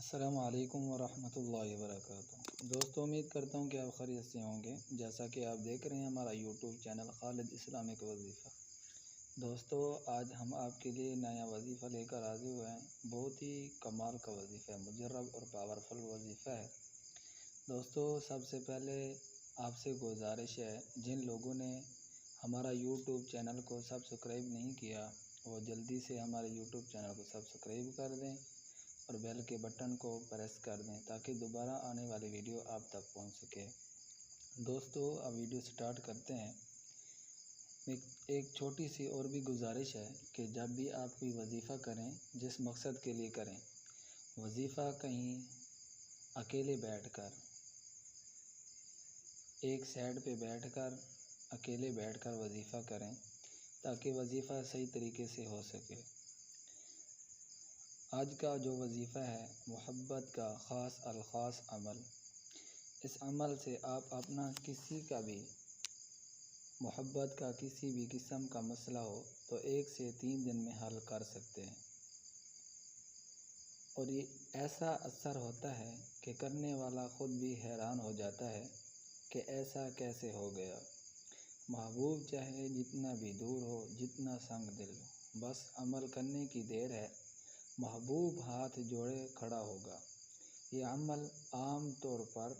السلام علیکم ورحمۃ اللہ وبرکاتہ۔ دوستو، امید کرتا ہوں کہ آپ خیریت سے ہوں گے۔ جیسا کہ آپ دیکھ رہے ہیں ہمارا یوٹیوب چینل خالد اسلامک وظیفہ۔ دوستو، آج ہم آپ کے لیے نیا وظیفہ لے کر حاضر ہوئے ہیں۔ بہت ہی کمال کا وظیفہ ہے، مجرب اور پاورفل وظیفہ ہے۔ دوستو، سب سے پہلے آپ سے گزارش ہے، جن لوگوں نے ہمارا یوٹیوب چینل کو سبسکرائب نہیں کیا وہ جلدی سے ہمارے یوٹیوب چینل کو سبسکرائب کر دیں اور بیل کے بٹن کو پریس کر دیں تاکہ دوبارہ آنے والی ویڈیو آپ تک پہنچ سکے۔ دوستو، اب ویڈیو سٹارٹ کرتے ہیں۔ ایک چھوٹی سی اور بھی گزارش ہے کہ جب بھی آپ کوئی وظیفہ کریں، جس مقصد کے لیے کریں، وظیفہ کہیں اکیلے بیٹھ کر، ایک سائڈ پہ بیٹھ کر، اکیلے بیٹھ کر وظیفہ کریں تاکہ وظیفہ صحیح طریقے سے ہو سکے۔ آج کا جو وظیفہ ہے، محبت کا خاص الخاص عمل۔ اس عمل سے آپ اپنا کسی کا بھی محبت کا کسی بھی قسم کا مسئلہ ہو تو 1 سے 3 دن میں حل کر سکتے ہیں، اور یہ ایسا اثر ہوتا ہے کہ کرنے والا خود بھی حیران ہو جاتا ہے کہ ایسا کیسے ہو گیا۔ محبوب چاہے جتنا بھی دور ہو، جتنا سنگ دل ہو، بس عمل کرنے کی دیر ہے، محبوب ہاتھ جوڑے کھڑا ہوگا۔ یہ عمل عام طور پر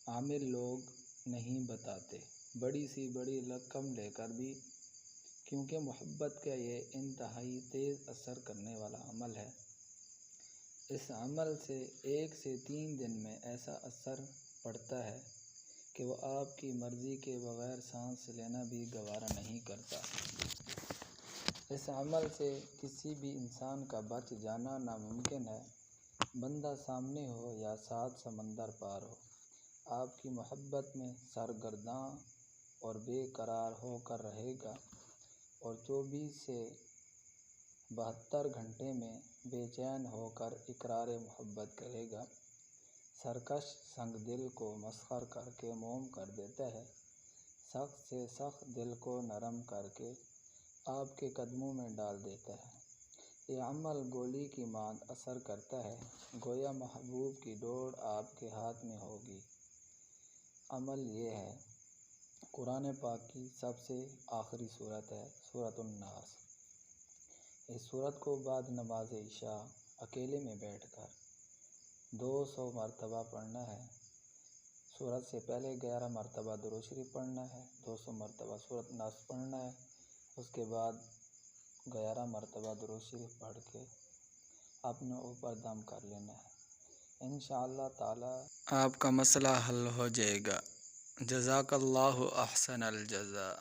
عامل لوگ نہیں بتاتے، بڑی سی بڑی رقم لے کر بھی، کیونکہ محبت کا یہ انتہائی تیز اثر کرنے والا عمل ہے۔ اس عمل سے 1 سے 3 دن میں ایسا اثر پڑتا ہے کہ وہ آپ کی مرضی کے بغیر سانس لینا بھی گوارا نہیں کرتا۔ اس عمل سے کسی بھی انسان کا بچ جانا ناممکن ہے، بندہ سامنے ہو یا 7 سمندر پار ہو، آپ کی محبت میں سرگرداں اور بے قرار ہو کر رہے گا اور 24 سے 72 گھنٹے میں بے چین ہو کر اقرار محبت کرے گا۔ سرکش سنگ دل کو مسخر کر کے موم کر دیتا ہے، سخت سے سخت دل کو نرم کر کے آپ کے قدموں میں ڈال دیتا ہے۔ یہ عمل گولی کی ماند اثر کرتا ہے، گویا محبوب کی ڈور آپ کے ہاتھ میں ہوگی۔ عمل یہ ہے۔ قرآن پاک کی سب سے آخری سورت ہے سورۃ الناس۔ اس سورت کو بعد نماز عشاء اکیلے میں بیٹھ کر 200 مرتبہ پڑھنا ہے۔ سورت سے پہلے 11 مرتبہ درود شریف پڑھنا ہے، 200 مرتبہ سورۃ الناس پڑھنا ہے، اس کے بعد 11 مرتبہ درود شریف پڑھ کے اپنے اوپر دم کر لینا ہے۔ انشاءاللہ تعالی آپ کا مسئلہ حل ہو جائے گا۔ جزاک اللہ احسن الجزاء۔